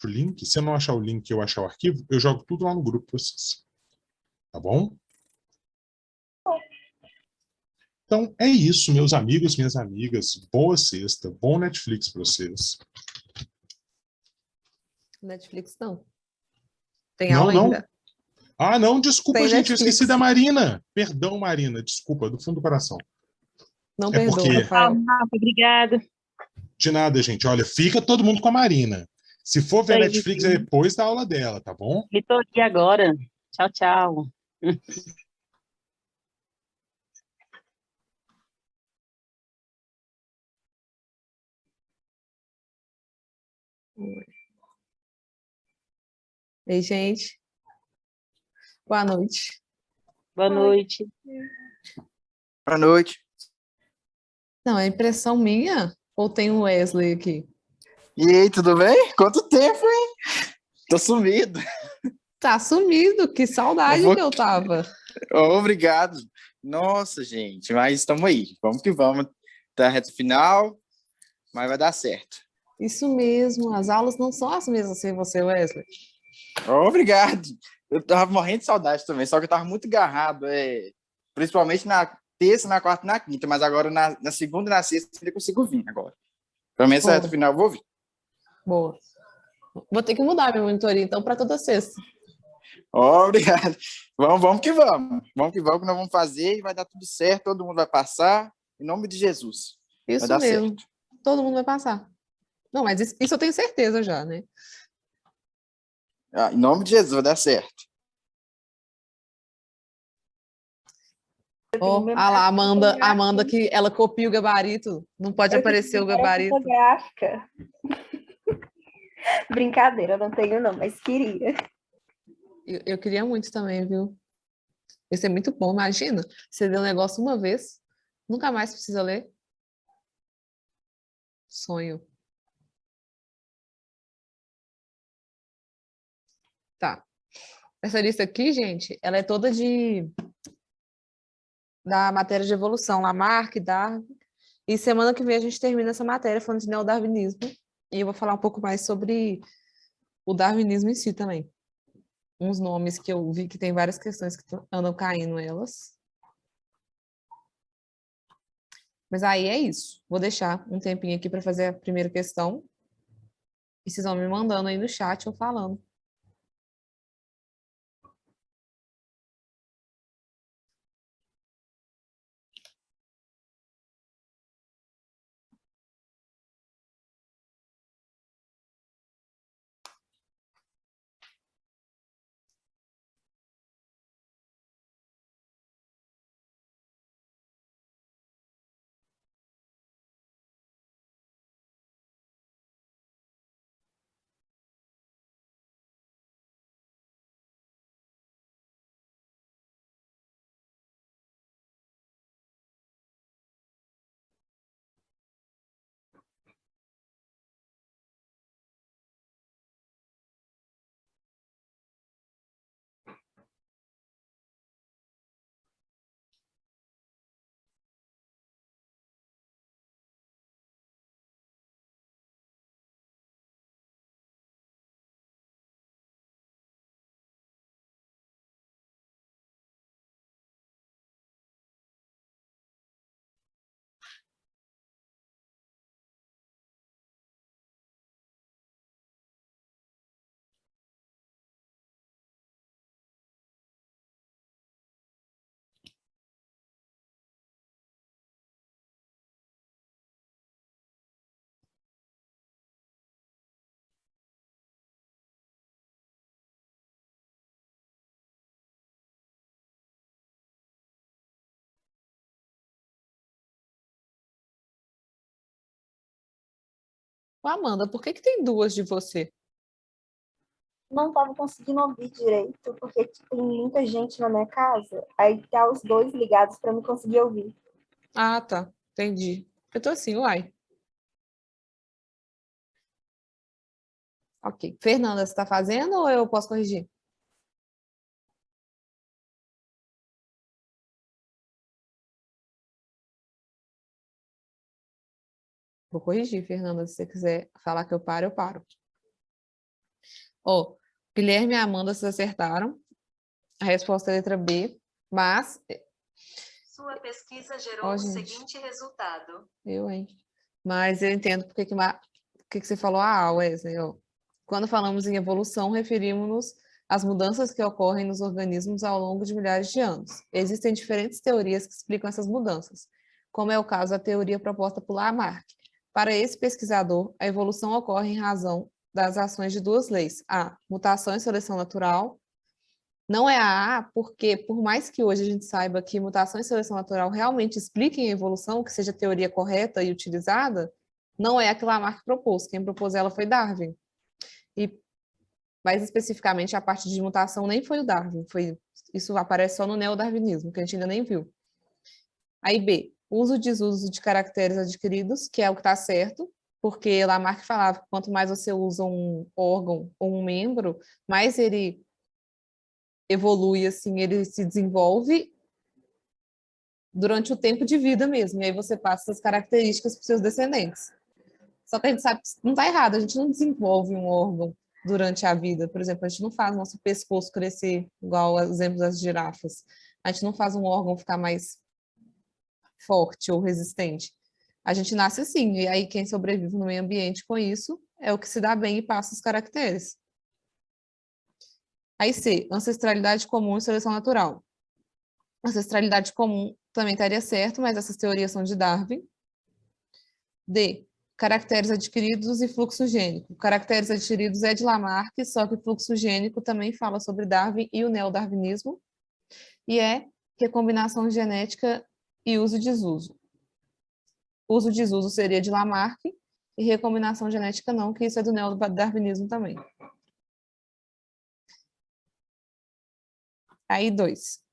o link. Se eu não achar o link e eu achar o arquivo, eu jogo tudo lá no grupo para vocês. Tá bom? Então, é isso, meus amigos, minhas amigas. Boa sexta, bom Netflix para vocês. Netflix não. Tem Não, aula não. ainda. Ah, não, desculpa, Tem gente, eu Netflix. esqueci da Marina. Perdão, Marina, desculpa, do fundo do coração. Não É perdoa, porque... Rafael. Obrigada. De nada, gente. Olha, fica todo mundo com a Marina. Se for ver Aí, Netflix, é depois da aula dela, tá bom? estou aqui agora. Tchau, tchau. Ei, gente. Boa noite. Boa noite. Boa noite. Não, é impressão minha? Ou tem o Wesley aqui? E aí, tudo bem? Quanto tempo, hein? Tô sumido. Tá sumido, que saudade que eu tava. Obrigado. Nossa, gente, mas estamos aí. Vamos que vamos. Tá reta final, mas vai dar certo. Isso mesmo, as aulas não são as mesmas sem você, Wesley. Obrigado. Eu tava morrendo de saudade também, só que eu tava muito agarrado, principalmente na terça, na quarta e na quinta, mas agora na segunda e na sexta eu consigo vir agora. Pelo menos essa reta final eu vou vir. Boa. Vou ter que mudar minha monitoria, então, para toda sexta. Obrigado. Vamos que vamos. Vamos que vamos, que nós vamos fazer e vai dar tudo certo, todo mundo vai passar, em nome de Jesus. Isso vai dar mesmo. certo. Todo mundo vai passar. Não, mas isso eu tenho certeza já, né? Em nome de Jesus, vai dar certo. Lá, Amanda, que ela copia o gabarito. Não pode aparecer o gabarito. Fotográfica. Brincadeira, eu não tenho não, mas queria. Eu queria muito também, viu? Ia ser muito bom, imagina. Você lê um negócio uma vez, nunca mais precisa ler. Sonho. Tá. Essa lista aqui, gente, ela é toda da matéria de evolução, Lamarck, Darwin. E semana que vem a gente termina essa matéria falando de neodarwinismo. E eu vou falar um pouco mais sobre o darwinismo em si também. Uns nomes que eu vi que tem várias questões que andam caindo elas. Mas aí é isso. Vou deixar um tempinho aqui para fazer a primeira questão. E vocês vão me mandando aí no chat ou falando. Ô, Amanda, por que tem duas de você? Não estava conseguindo ouvir direito, porque tem muita gente na minha casa. Aí tá os dois ligados para me conseguir ouvir. Ah, tá. Entendi. Eu tô assim, uai. Ok. Fernanda, você está fazendo ou eu posso corrigir? Vou corrigir, Fernanda. Se você quiser falar que eu paro, eu paro. Ó, Guilherme e Amanda se acertaram. A resposta é a letra B, mas... Sua pesquisa gerou Ó, o gente. seguinte resultado. Hein? Mas eu entendo porque que você falou A, Wesley, ó. Quando falamos em evolução, referimos-nos às mudanças que ocorrem nos organismos ao longo de milhares de anos. Existem diferentes teorias que explicam essas mudanças, como é o caso da teoria proposta por Lamarck. Para esse pesquisador, a evolução ocorre em razão das ações de duas leis: a mutação e seleção natural. Não é a A, porque por mais que hoje a gente saiba que mutação e seleção natural realmente expliquem a evolução, que seja a teoria correta e utilizada, não é a que Lamarck propôs. Quem propôs ela foi Darwin. E mais especificamente a parte de mutação nem foi o Darwin, isso aparece só no neodarwinismo, que a gente ainda nem viu. Aí B, uso e desuso de caracteres adquiridos, que é o que está certo, porque Lamarck falava que quanto mais você usa um órgão ou um membro, mais ele evolui, assim, ele se desenvolve durante o tempo de vida mesmo, e aí você passa essas características para os seus descendentes. Só que a gente sabe que não está errado, a gente não desenvolve um órgão durante a vida. Por exemplo, a gente não faz nosso pescoço crescer, igual os exemplos das girafas. A gente não faz um órgão ficar mais forte ou resistente. A gente nasce assim, e aí quem sobrevive no meio ambiente com isso é o que se dá bem e passa os caracteres. Aí C, ancestralidade comum e seleção natural. Ancestralidade comum também estaria certo, mas essas teorias são de Darwin. D, caracteres adquiridos e fluxo gênico. Caracteres adquiridos é de Lamarck, só que fluxo gênico também fala sobre Darwin e o neodarwinismo. E é recombinação genética e uso e desuso. Uso e desuso seria de Lamarck e recombinação genética não, que isso é do neodarwinismo também. Aí 2.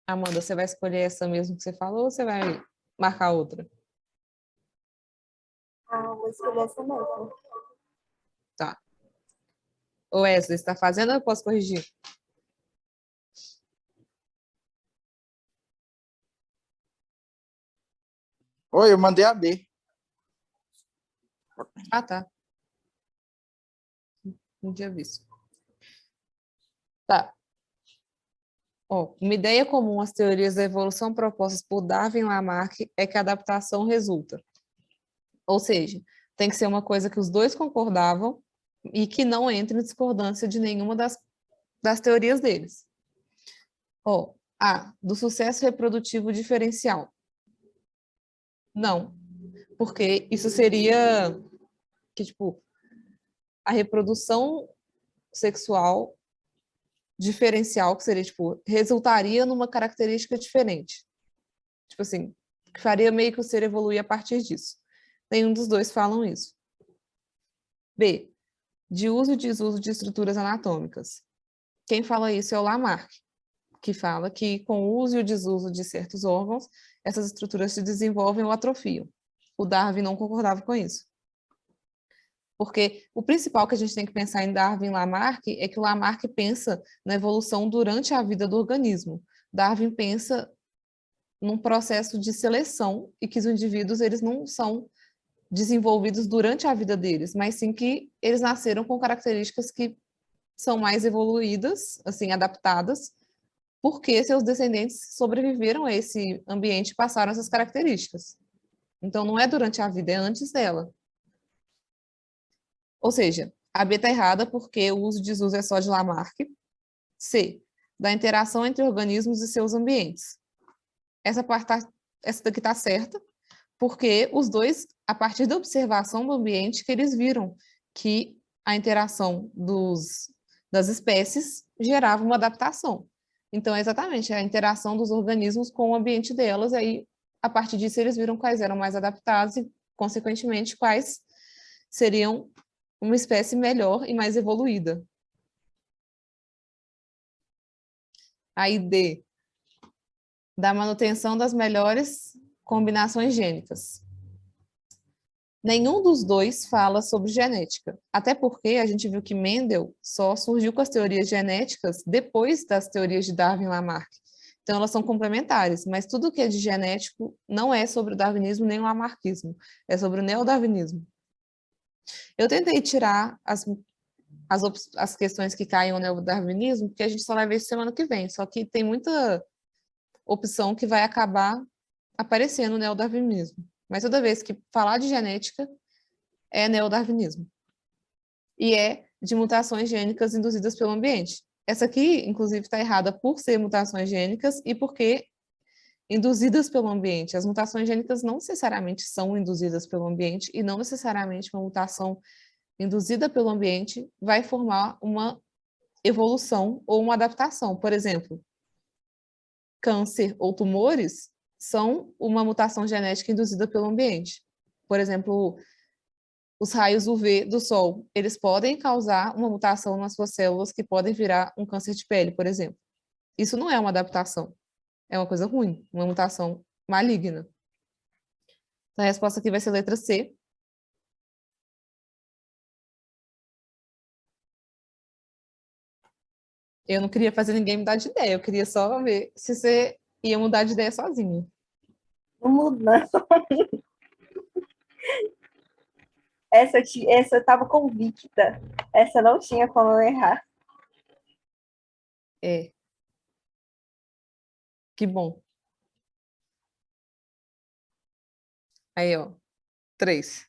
Amanda, você vai escolher essa mesmo que você falou ou você vai marcar outra? Ah, vou escolher essa mesmo. Tá. O Wesley, você está fazendo ou eu posso corrigir? Oi, eu mandei a B. Ah, tá. Não tinha visto. Tá. Ó, uma ideia comum às teorias da evolução propostas por Darwin e Lamarck é que a adaptação resulta. Ou seja, tem que ser uma coisa que os dois concordavam e que não entre em discordância de nenhuma das teorias deles. Ó, A, do sucesso reprodutivo diferencial. Não, porque isso seria que, tipo, a reprodução sexual diferencial, que seria, tipo, resultaria numa característica diferente. Tipo assim, que faria meio que o ser evoluir a partir disso. Nenhum dos dois falam isso. B, de uso e desuso de estruturas anatômicas. Quem fala isso é o Lamarck, que fala que com o uso e o desuso de certos órgãos, essas estruturas se desenvolvem ou atrofiam. O Darwin não concordava com isso. Porque o principal que a gente tem que pensar em Darwin e Lamarck é que o Lamarck pensa na evolução durante a vida do organismo. Darwin pensa num processo de seleção e que os indivíduos eles não são desenvolvidos durante a vida deles, mas sim que eles nasceram com características que são mais evoluídas, assim, adaptadas, porque seus descendentes sobreviveram a esse ambiente e passaram essas características. Então, não é durante a vida, é antes dela. Ou seja, a B está errada porque o uso e desuso é só de Lamarck. C, da interação entre organismos e seus ambientes. Essa daqui está certa, porque os dois, a partir da observação do ambiente, que eles viram que a interação das espécies gerava uma adaptação. Então, é exatamente a interação dos organismos com o ambiente delas, e aí, a partir disso, eles viram quais eram mais adaptados e, consequentemente, quais seriam uma espécie melhor e mais evoluída. Aí, D, da manutenção das melhores combinações gênicas. Nenhum dos dois fala sobre genética, até porque a gente viu que Mendel só surgiu com as teorias genéticas depois das teorias de Darwin e Lamarck. Então, elas são complementares, mas tudo que é de genético não é sobre o darwinismo nem o lamarquismo, é sobre o neodarwinismo. Eu tentei tirar as questões que caem no neodarwinismo, porque a gente só vai ver isso semana que vem, só que tem muita opção que vai acabar aparecendo no neodarwinismo. Mas toda vez que falar de genética, é neodarwinismo. E é de mutações gênicas induzidas pelo ambiente. Essa aqui, inclusive, está errada por ser mutações gênicas e porque induzidas pelo ambiente. As mutações gênicas não necessariamente são induzidas pelo ambiente e não necessariamente uma mutação induzida pelo ambiente vai formar uma evolução ou uma adaptação. Por exemplo, câncer ou tumores são uma mutação genética induzida pelo ambiente. Por exemplo, os raios UV do sol, eles podem causar uma mutação nas suas células que podem virar um câncer de pele, por exemplo. Isso não é uma adaptação, é uma coisa ruim, uma mutação maligna. Então, a resposta aqui vai ser letra C. Eu não queria fazer ninguém mudar de ideia, eu queria só ver se você ia mudar de ideia sozinho. Não muda. Essa eu estava convicta. Essa não tinha como eu errar. É. Que bom. Aí, ó. 3.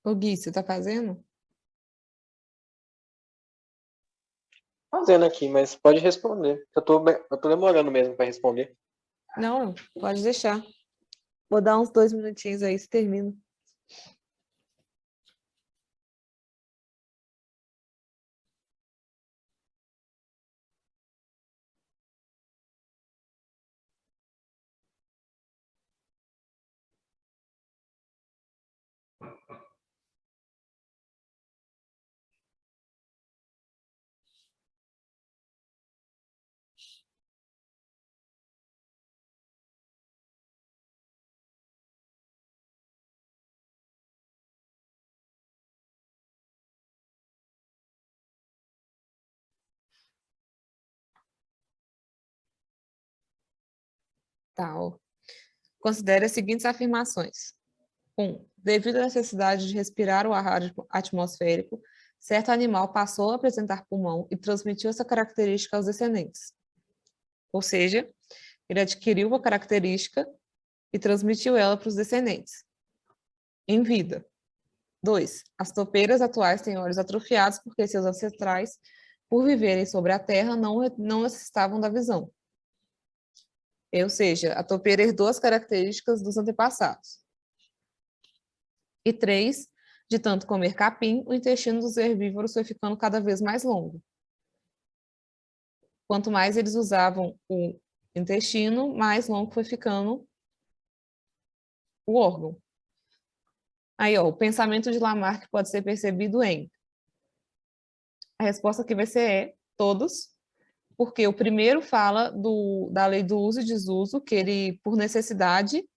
Ô, Gui, você tá fazendo? Fazendo aqui, mas pode responder. Eu tô demorando mesmo para responder. Não, pode deixar. Vou dar uns 2 minutinhos aí, se termina. Tá, ó. Considere as seguintes afirmações. 1. Devido à necessidade de respirar o ar atmosférico, certo animal passou a apresentar pulmão e transmitiu essa característica aos descendentes. Ou seja, ele adquiriu uma característica e transmitiu ela para os descendentes. Em vida. 2. As topeiras atuais têm olhos atrofiados porque seus ancestrais, por viverem sobre a terra, não necessitavam da visão. Ou seja, a topeira herdou as características dos antepassados. E 3, de tanto comer capim, o intestino dos herbívoros foi ficando cada vez mais longo. Quanto mais eles usavam o intestino, mais longo foi ficando o órgão. Aí, ó, o pensamento de Lamarck pode ser percebido em... A resposta aqui vai ser todos, porque o primeiro fala da lei do uso e desuso, que ele, por necessidade,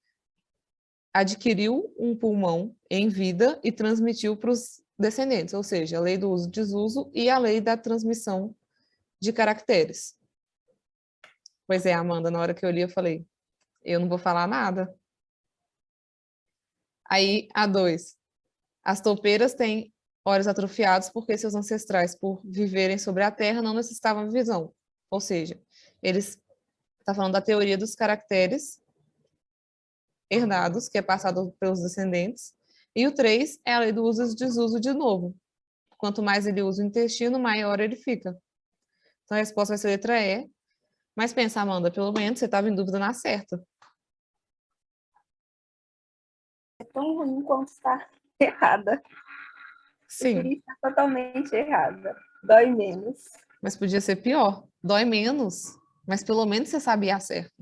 adquiriu um pulmão em vida e transmitiu para os descendentes, ou seja, a lei do uso e desuso e a lei da transmissão de caracteres. Pois é, Amanda, na hora que eu li, eu falei, eu não vou falar nada. Aí, a 2. As toupeiras têm olhos atrofiados porque seus ancestrais, por viverem sobre a terra, não necessitavam de visão. Ou seja, eles... Está falando da teoria dos caracteres herdados, que é passado pelos descendentes. E o 3 é a lei do uso e desuso de novo. Quanto mais ele usa o intestino, maior ele fica. Então a resposta vai ser a letra E. Mas pensa, Amanda, pelo menos você estava em dúvida na certa. É tão ruim quanto estar errada. Eu Sim, queria estar totalmente errada. Dói menos. mas podia ser pior. Dói menos, mas pelo menos você sabia a certa.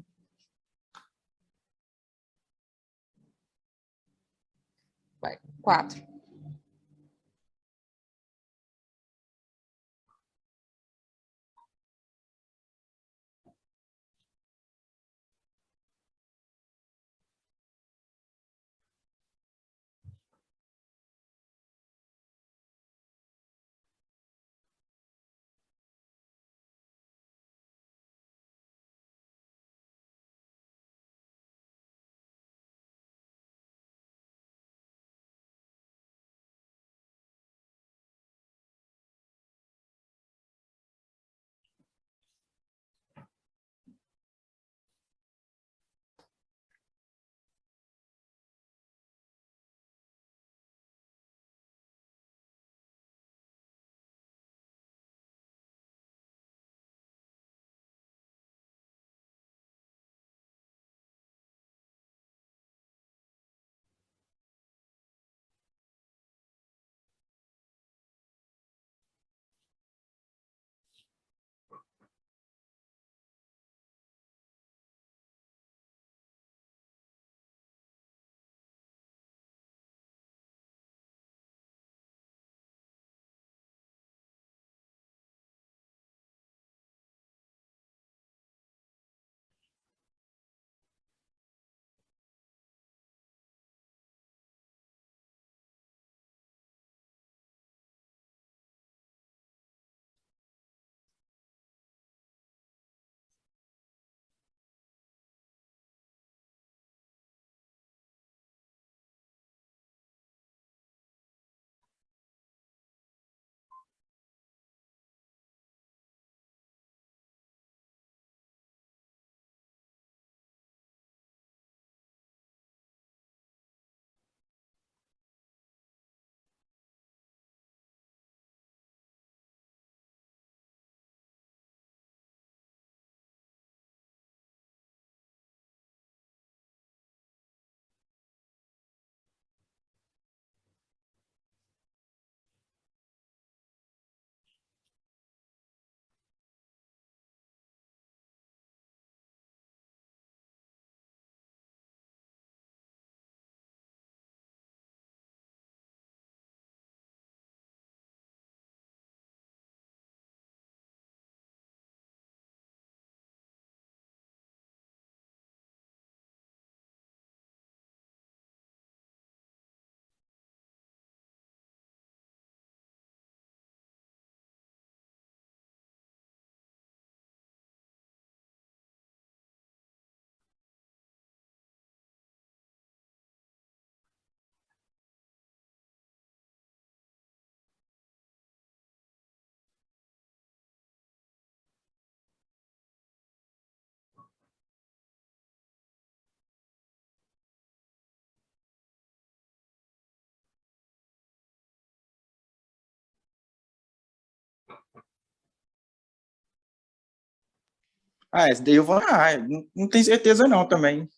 Vai, 4. Ah, esse daí eu vou na A. Não tenho certeza não também.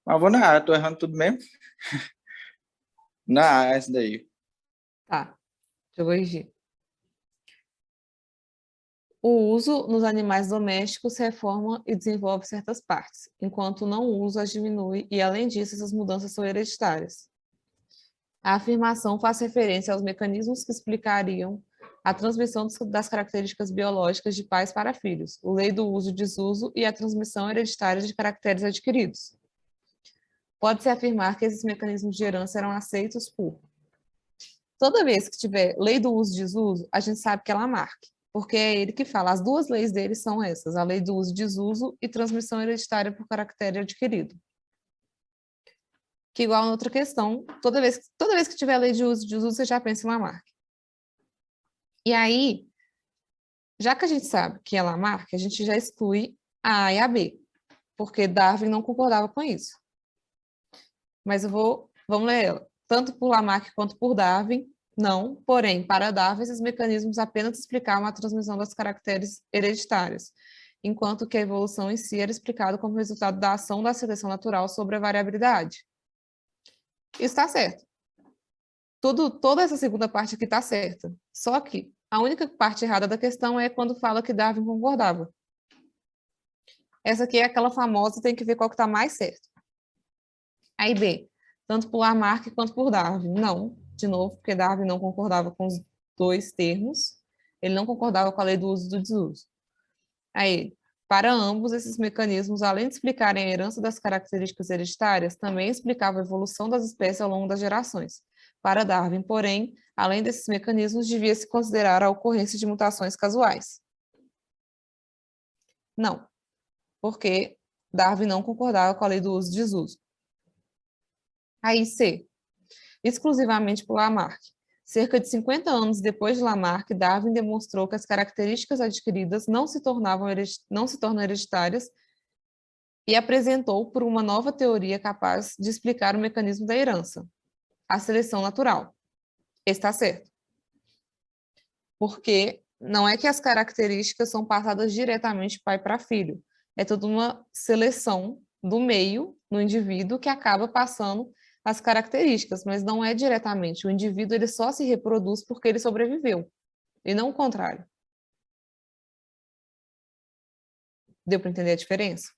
Mas eu vou na A, tô errando tudo mesmo. Na A, esse daí. Tá, deixa eu corrigir. O uso nos animais domésticos reforma e desenvolve certas partes, enquanto o não uso as diminui e, além disso, essas mudanças são hereditárias. A afirmação faz referência aos mecanismos que explicariam a transmissão das características biológicas de pais para filhos, a lei do uso e desuso e a transmissão hereditária de caracteres adquiridos. Pode-se afirmar que esses mecanismos de herança eram aceitos por... Toda vez que tiver lei do uso e desuso, a gente sabe que é Lamarck, porque é ele que fala. As duas leis dele são essas, a lei do uso e desuso e transmissão hereditária por caractere adquirido. Que igual a outra questão, toda vez que tiver lei de uso e desuso, você já pensa em Lamarck. E aí, já que a gente sabe que é Lamarck, a gente já exclui a A e a B, porque Darwin não concordava com isso. Mas vamos ler ela. Tanto por Lamarck quanto por Darwin, não. Porém, para Darwin, esses mecanismos apenas explicavam a transmissão dos caracteres hereditários, enquanto que a evolução em si era explicada como resultado da ação da seleção natural sobre a variabilidade. Isso está certo. Toda essa segunda parte aqui está certa. Só que a única parte errada da questão é quando fala que Darwin concordava. Essa aqui é aquela famosa, tem que ver qual que está mais certo. Aí B, tanto por Lamarck quanto por Darwin. Não, de novo, porque Darwin não concordava com os dois termos. Ele não concordava com a lei do uso e do desuso. Aí, para ambos, esses mecanismos, além de explicarem a herança das características hereditárias, também explicavam a evolução das espécies ao longo das gerações. Para Darwin, porém, além desses mecanismos, devia-se considerar a ocorrência de mutações casuais. Não, porque Darwin não concordava com a lei do uso e desuso. Aí C, exclusivamente por Lamarck. Cerca de 50 anos depois de Lamarck, Darwin demonstrou que as características adquiridas não se tornam hereditárias e apresentou por uma nova teoria capaz de explicar o mecanismo da herança, a seleção natural. Está certo. Porque não é que as características são passadas diretamente de pai para filho. É toda uma seleção do meio, no indivíduo, que acaba passando as características, mas não é diretamente. O indivíduo ele só se reproduz porque ele sobreviveu, e não o contrário. Deu para entender a diferença?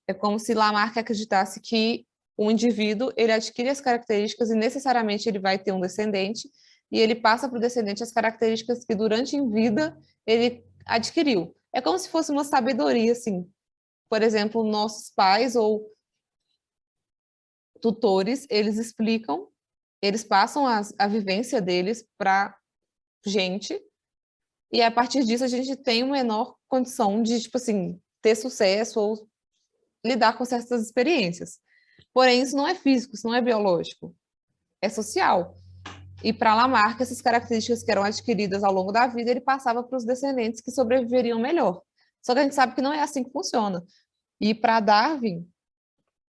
É como se Lamarck acreditasse que o indivíduo ele adquire as características e necessariamente ele vai ter um descendente, e ele passa para o descendente as características que durante em vida ele adquiriu. É como se fosse uma sabedoria, assim. Por exemplo, nossos pais ou tutores, eles explicam, eles passam a vivência deles para gente, e a partir disso a gente tem uma menor condição de, tipo assim, ter sucesso ou lidar com certas experiências. Porém, isso não é físico, isso não é biológico, é social. E para Lamarck, essas características que eram adquiridas ao longo da vida, ele passava para os descendentes que sobreviveriam melhor. Só que a gente sabe que não é assim que funciona. E para Darwin,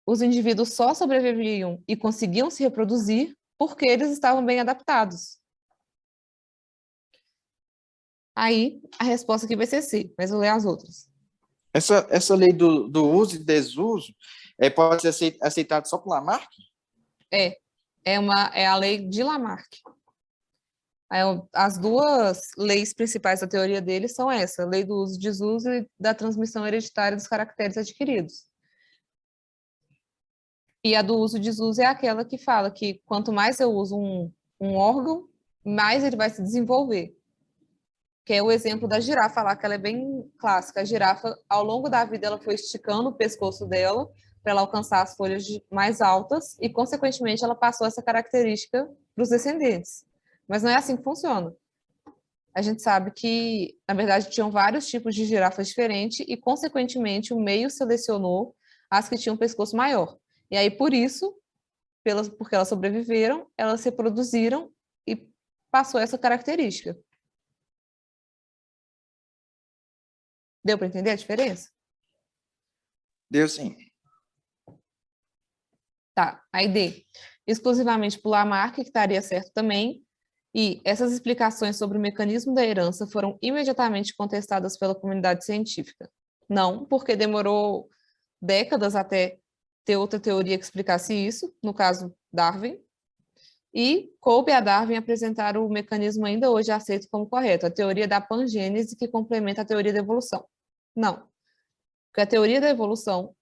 os indivíduos só sobreviviam e conseguiam se reproduzir porque eles estavam bem adaptados. Aí, a resposta aqui vai ser C, mas vou ler as outras. Essa lei do uso e desuso pode ser aceitada só por Lamarck? É a lei de Lamarck. As duas leis principais da teoria dele são essa, a lei do uso e desuso e da transmissão hereditária dos caracteres adquiridos. E a do uso e desuso é aquela que fala que quanto mais eu uso um órgão, mais ele vai se desenvolver. Que é o exemplo da girafa lá, que ela é bem clássica. A girafa, ao longo da vida, ela foi esticando o pescoço dela para ela alcançar as folhas mais altas e, consequentemente, ela passou essa característica para os descendentes. Mas não é assim que funciona. A gente sabe que, na verdade, tinham vários tipos de girafas diferentes e, consequentemente, o meio selecionou as que tinham um pescoço maior. E aí, por isso, porque elas sobreviveram, elas se reproduziram e passou essa característica. Deu para entender a diferença? Deu sim. Tá, aí D. Exclusivamente por Lamarck, que estaria certo também. E essas explicações sobre o mecanismo da herança foram imediatamente contestadas pela comunidade científica. Não, porque demorou décadas até ter outra teoria que explicasse isso, no caso, Darwin, e coube a Darwin apresentar o mecanismo ainda hoje aceito como correto, a teoria da pangênese que complementa a teoria da evolução. Não, porque a teoria da evolução,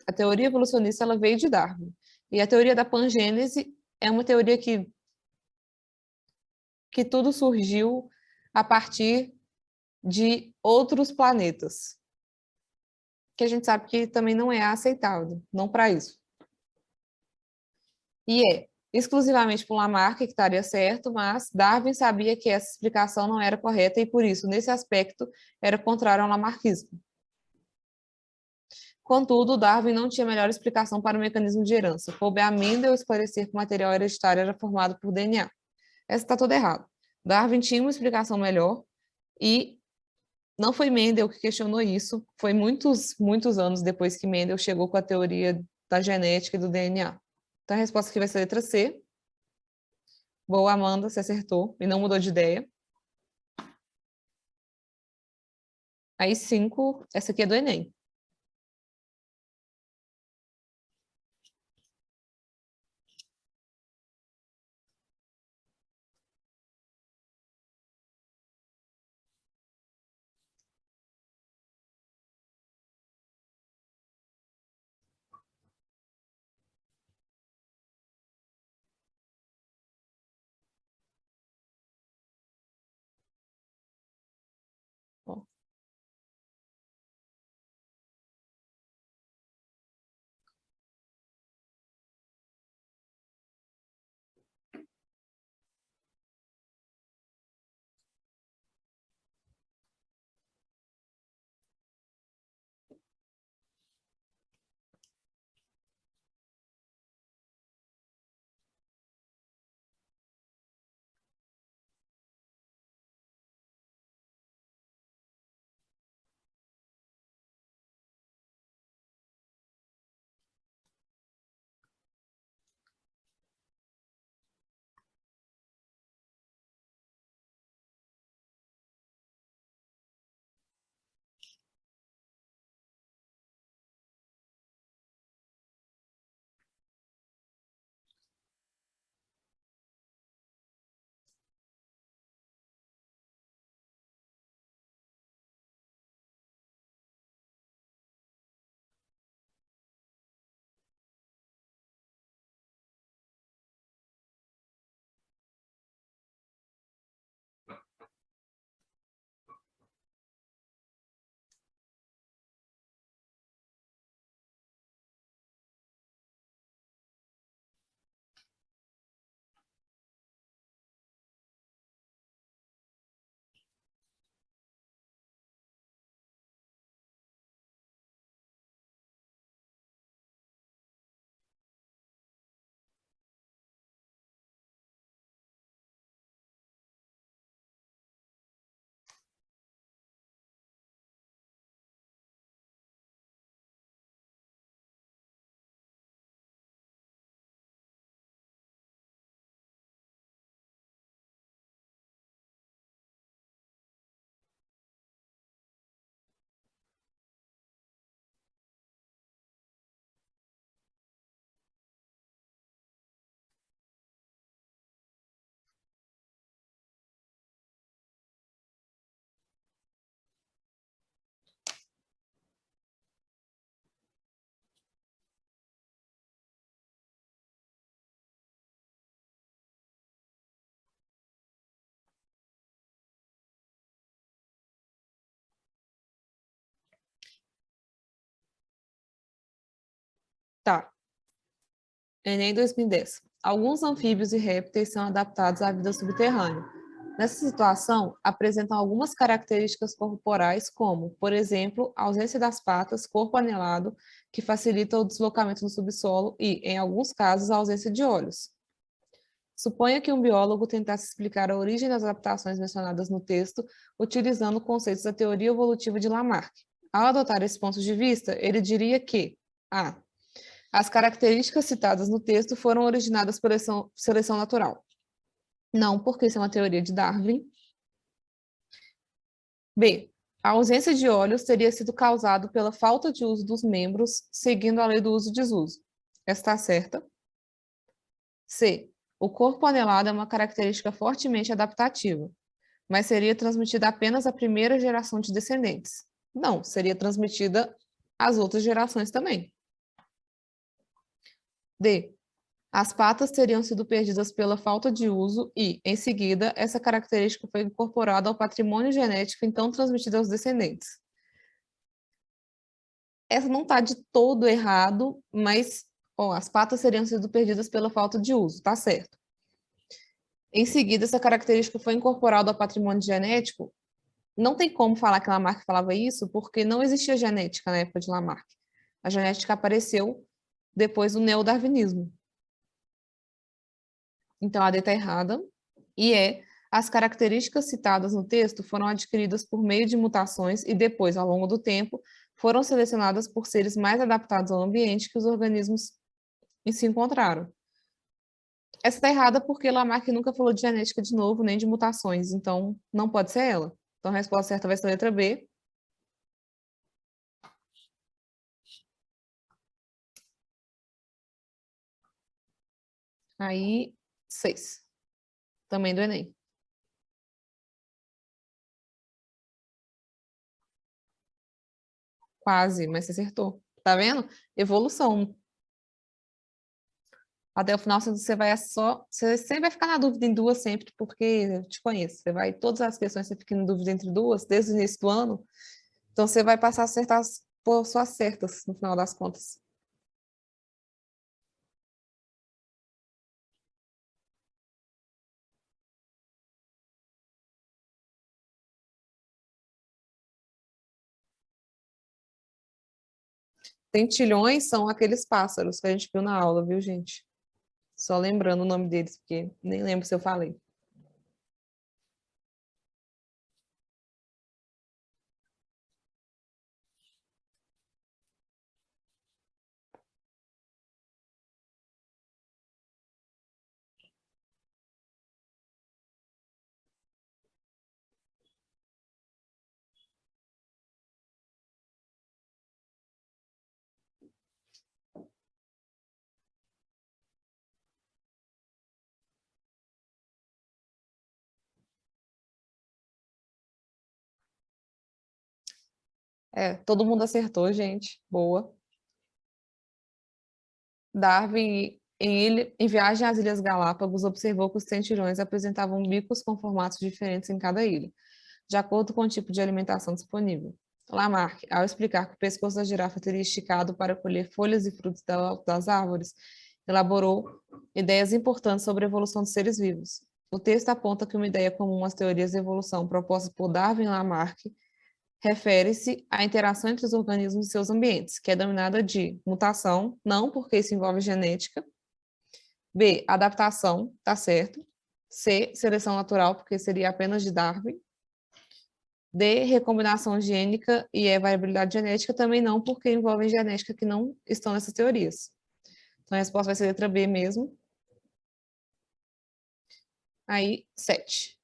a teoria evolucionista, ela veio de Darwin, e a teoria da pangênese é uma teoria que tudo surgiu a partir de outros planetas, que a gente sabe que também não é aceitável, não para isso. E é exclusivamente por Lamarck que estaria certo, mas Darwin sabia que essa explicação não era correta e, por isso, nesse aspecto, era contrário ao lamarckismo. Contudo, Darwin não tinha melhor explicação para o mecanismo de herança. Coube a Mendel esclarecer que o material hereditário era formado por DNA. Essa está toda errada. Darwin tinha uma explicação melhor e não foi Mendel que questionou isso, foi muitos anos depois que Mendel chegou com a teoria da genética e do DNA. Então, a resposta aqui vai ser a letra C. Boa, Amanda, você acertou e não mudou de ideia. Aí, 5, essa aqui é do Enem. Ó. Tá. Enem 2010. Alguns anfíbios e répteis são adaptados à vida subterrânea. Nessa situação, apresentam algumas características corporais, como, por exemplo, a ausência das patas, corpo anelado, que facilita o deslocamento no subsolo e, em alguns casos, a ausência de olhos. Suponha que um biólogo tentasse explicar a origem das adaptações mencionadas no texto, utilizando conceitos da teoria evolutiva de Lamarck. Ao adotar esse ponto de vista, ele diria que a. As características citadas no texto foram originadas por seleção natural. Não, porque isso é uma teoria de Darwin. B. A ausência de olhos teria sido causado pela falta de uso dos membros, seguindo a lei do uso e desuso. Essa está certa. C. O corpo anelado é uma característica fortemente adaptativa, mas seria transmitida apenas à primeira geração de descendentes. Não, seria transmitida às outras gerações também. D. As patas teriam sido perdidas pela falta de uso e, em seguida, essa característica foi incorporada ao patrimônio genético, então transmitida aos descendentes. Essa não está de todo errado, mas as patas teriam sido perdidas pela falta de uso, tá certo. Em seguida, essa característica foi incorporada ao patrimônio genético. Não tem como falar que Lamarck falava isso, porque não existia genética na época de Lamarck. A genética apareceu depois do neodarwinismo. Então, a D está errada. E as características citadas no texto foram adquiridas por meio de mutações e depois, ao longo do tempo, foram selecionadas por seres mais adaptados ao ambiente que os organismos se encontraram. Essa está errada porque Lamarck nunca falou de genética de novo, nem de mutações, então não pode ser ela. Então a resposta certa vai ser a letra B. Aí, 6. Também do Enem. Quase, mas você acertou. Tá vendo? Evolução. Até o final você vai você sempre vai ficar na dúvida em duas sempre, porque eu te conheço. Você vai, todas as questões você fica em dúvida entre duas, desde o início do ano. Então você vai passar a acertar por suas certas no final das contas. Tentilhões são aqueles pássaros que a gente viu na aula, viu, gente? Só lembrando o nome deles, porque nem lembro se eu falei. Todo mundo acertou, gente. Boa. Darwin, em viagem às Ilhas Galápagos, observou que os tentilhões apresentavam bicos com formatos diferentes em cada ilha, de acordo com o tipo de alimentação disponível. Lamarck, ao explicar que o pescoço da girafa teria esticado para colher folhas e frutos das árvores, elaborou ideias importantes sobre a evolução dos seres vivos. O texto aponta que uma ideia comum às teorias de evolução propostas por Darwin e Lamarck refere-se à interação entre os organismos e seus ambientes, que é denominada de mutação, não porque isso envolve genética. B, adaptação, tá certo. C, seleção natural, porque seria apenas de Darwin. D, recombinação gênica e variabilidade genética, também não, porque envolvem genética que não estão nessas teorias. Então a resposta vai ser letra B mesmo. Aí, 7.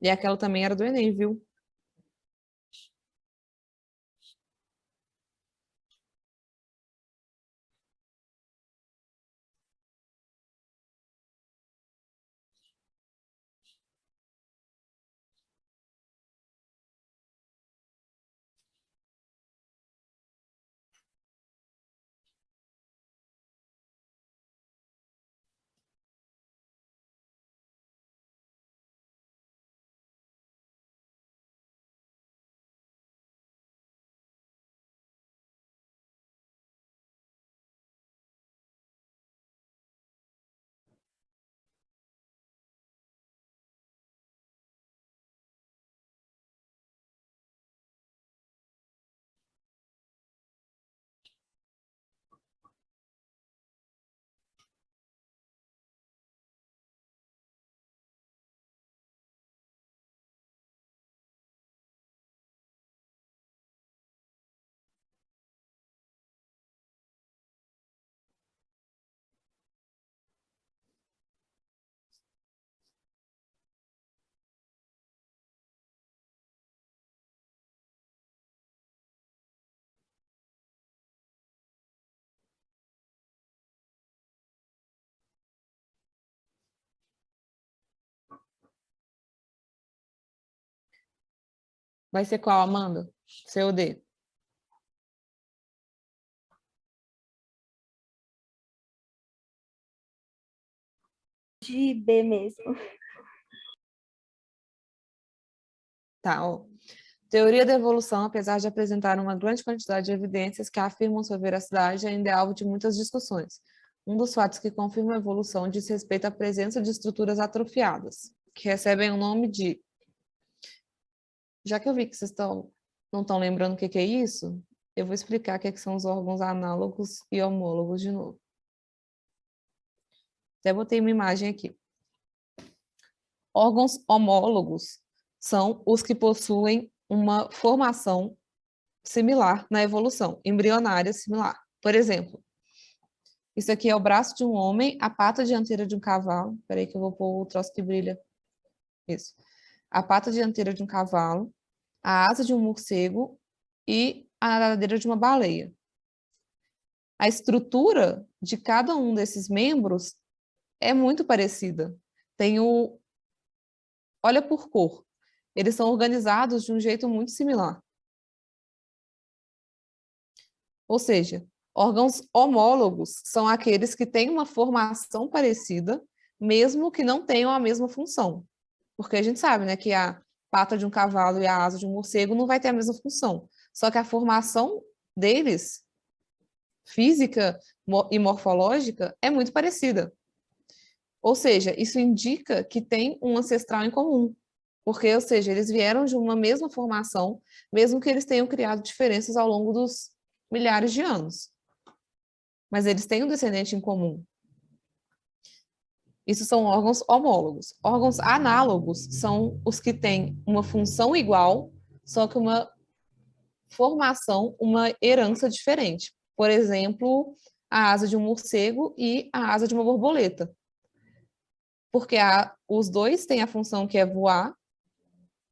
E aquela também era do Enem, viu? Vai ser qual, Amanda? C ou D? De B mesmo. Tá, ó. Teoria da evolução, apesar de apresentar uma grande quantidade de evidências que afirmam sua veracidade, ainda é alvo de muitas discussões. Um dos fatos que confirma a evolução diz respeito à presença de estruturas atrofiadas, que recebem o nome de... Já que eu vi que vocês não estão lembrando o que que é isso, eu vou explicar o que são os órgãos análogos e homólogos de novo. Até botei uma imagem aqui. Órgãos homólogos são os que possuem uma formação similar na evolução, embrionária similar. Por exemplo, isso aqui é o braço de um homem, a pata dianteira de um cavalo. Espera aí que eu vou pôr o troço que brilha. Isso. A pata dianteira de um cavalo, a asa de um morcego e a nadadeira de uma baleia. A estrutura de cada um desses membros é muito parecida. Tem o... Olha por cor. Eles são organizados de um jeito muito similar. Ou seja, órgãos homólogos são aqueles que têm uma formação parecida, mesmo que não tenham a mesma função. Porque a gente sabe, né, que a pata de um cavalo e a asa de um morcego não vai ter a mesma função. Só que a formação deles, física e morfológica, é muito parecida. Ou seja, isso indica que tem um ancestral em comum. Porque, ou seja, eles vieram de uma mesma formação, mesmo que eles tenham criado diferenças ao longo dos milhares de anos. Mas eles têm um descendente em comum. Isso são órgãos homólogos. Órgãos análogos são os que têm uma função igual, só que uma formação, uma herança diferente. Por exemplo, a asa de um morcego e a asa de uma borboleta. Porque os dois têm a função que é voar,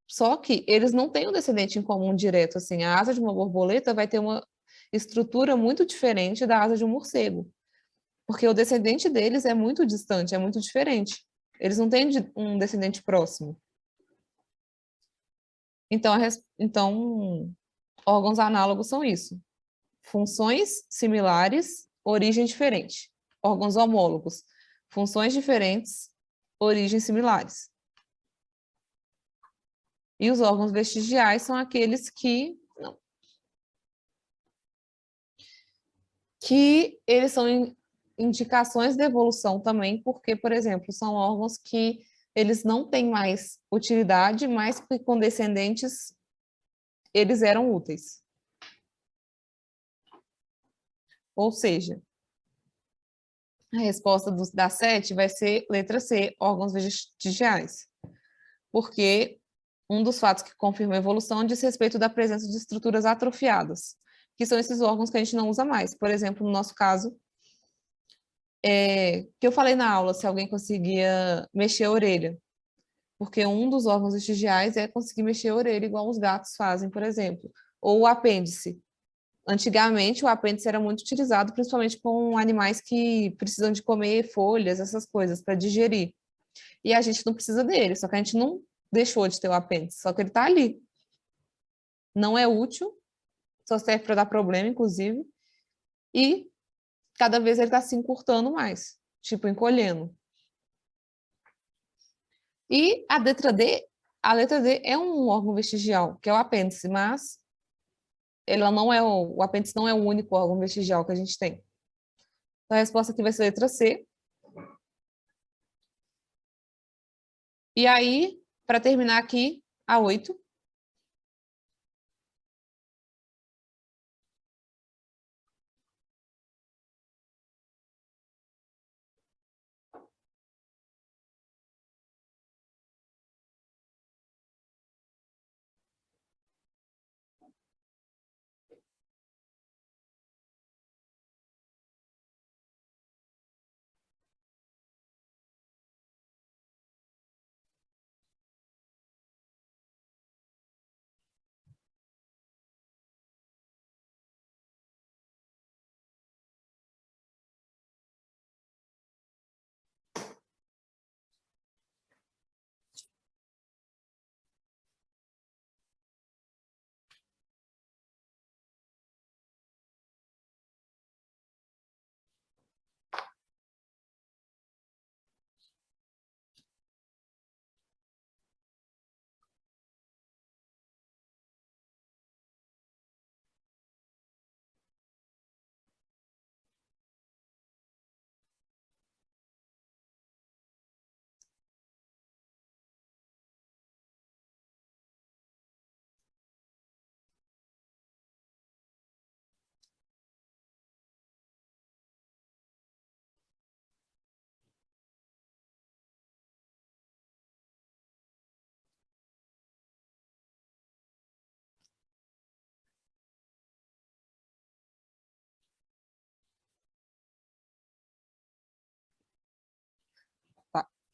só que eles não têm um descendente em comum direto. Assim, a asa de uma borboleta vai ter uma estrutura muito diferente da asa de um morcego. Porque o descendente deles é muito distante, é muito diferente. Eles não têm um descendente próximo. Então, órgãos análogos são isso. Funções similares, origem diferente. Órgãos homólogos, funções diferentes, origens similares. E os órgãos vestigiais são aqueles que eles são indicações de evolução também, porque, por exemplo, são órgãos que eles não têm mais utilidade, mas que com descendentes eles eram úteis. Ou seja, a resposta da 7 vai ser letra C, órgãos vestigiais. Porque um dos fatos que confirma a evolução diz respeito da presença de estruturas atrofiadas, que são esses órgãos que a gente não usa mais. Por exemplo, no nosso caso, que eu falei na aula, se alguém conseguia mexer a orelha. Porque um dos órgãos vestigiais é conseguir mexer a orelha, igual os gatos fazem, por exemplo. Ou o apêndice. Antigamente, o apêndice era muito utilizado, principalmente com animais que precisam de comer folhas, essas coisas, para digerir. E a gente não precisa dele, só que a gente não deixou de ter o apêndice, só que ele está ali. Não é útil, só serve para dar problema, inclusive. E cada vez ele está se encurtando mais, tipo encolhendo. E a letra D é um órgão vestigial, que é o apêndice, mas ela não é o apêndice não é o único órgão vestigial que a gente tem. Então, a resposta aqui vai ser a letra C. E aí, para terminar aqui, a 8.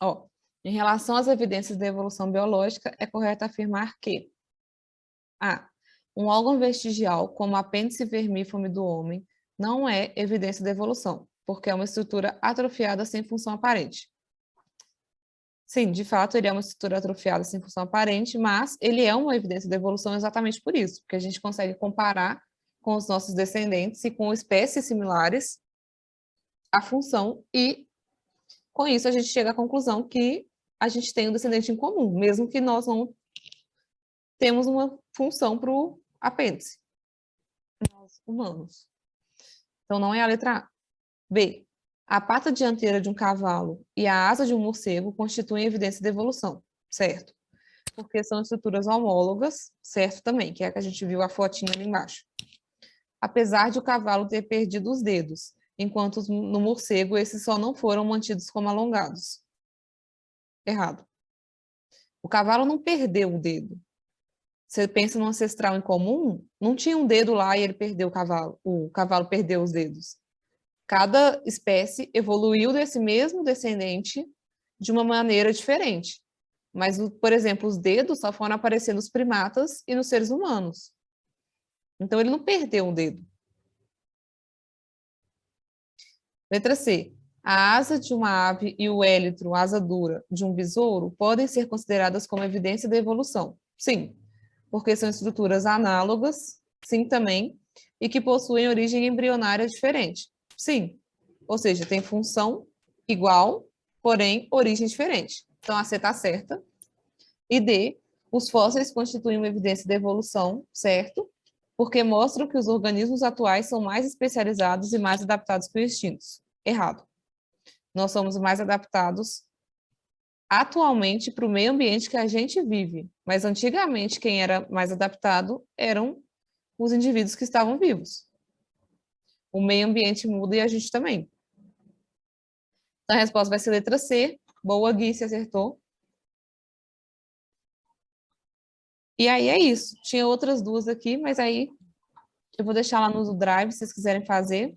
Ó, em relação às evidências da evolução biológica, é correto afirmar que a. Um órgão vestigial, como o apêndice vermiforme do homem, não é evidência da evolução, porque é uma estrutura atrofiada sem função aparente. Sim, de fato, ele é uma estrutura atrofiada sem função aparente, mas ele é uma evidência da evolução exatamente por isso, porque a gente consegue comparar com os nossos descendentes e com espécies similares a função, e com isso a gente chega à conclusão que a gente tem um descendente em comum, mesmo que nós não temos uma função para o apêndice, nós humanos. Então, não é a letra A. B. A pata dianteira de um cavalo e a asa de um morcego constituem evidência de evolução, certo? Porque são estruturas homólogas, certo também, que é a que a gente viu a fotinha ali embaixo. Apesar de o cavalo ter perdido os dedos, enquanto no morcego esses só não foram mantidos como alongados. Errado. O cavalo não perdeu o dedo. Você pensa no ancestral em comum, não tinha um dedo lá e ele perdeu o cavalo perdeu os dedos. Cada espécie evoluiu desse mesmo descendente de uma maneira diferente. Mas, por exemplo, os dedos só foram aparecer nos primatas e nos seres humanos. Então, ele não perdeu um dedo. Letra C. A asa de uma ave e o élitro, asa dura, de um besouro podem ser consideradas como evidência da evolução. Sim, porque são estruturas análogas, sim também, e que possuem origem embrionária diferente. Sim, ou seja, tem função igual, porém origem diferente. Então, a C está certa. E D, os fósseis constituem uma evidência da evolução, certo? Porque mostram que os organismos atuais são mais especializados e mais adaptados que os extintos. Errado. Nós somos mais adaptados atualmente para o meio ambiente que a gente vive, mas antigamente quem era mais adaptado eram os indivíduos que estavam vivos. O meio ambiente muda e a gente também. Então, a resposta vai ser letra C. Boa, Gui, se acertou. E aí é isso. Tinha outras duas aqui, mas aí eu vou deixar lá no Drive, se vocês quiserem fazer.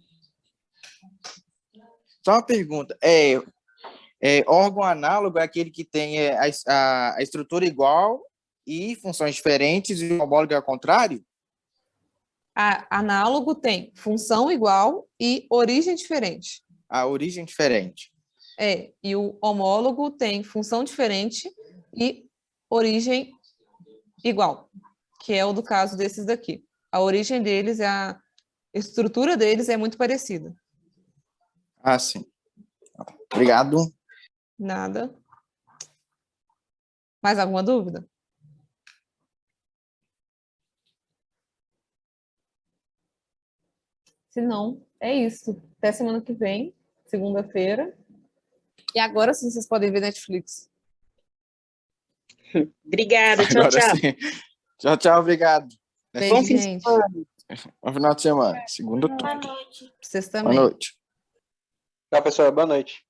Só uma pergunta. Órgão análogo é aquele que tem a estrutura igual e funções diferentes, e o homólogo é ao contrário? Análogo tem função igual e origem diferente. A origem diferente. E o homólogo tem função diferente e origem igual, que é o do caso desses daqui. A origem deles, a estrutura deles é muito parecida. Ah, sim. Obrigado. Nada. Mais alguma dúvida? Se não, é isso. Até semana que vem, segunda-feira. E agora sim vocês podem ver Netflix. Obrigada, tchau, Agora tchau. sim. Tchau, tchau, obrigado. Beijo, Bom fim de gente. semana. Bom final de semana. Segunda Boa turma. noite. Vocês Boa também. noite. Tchau, pessoal. Boa noite.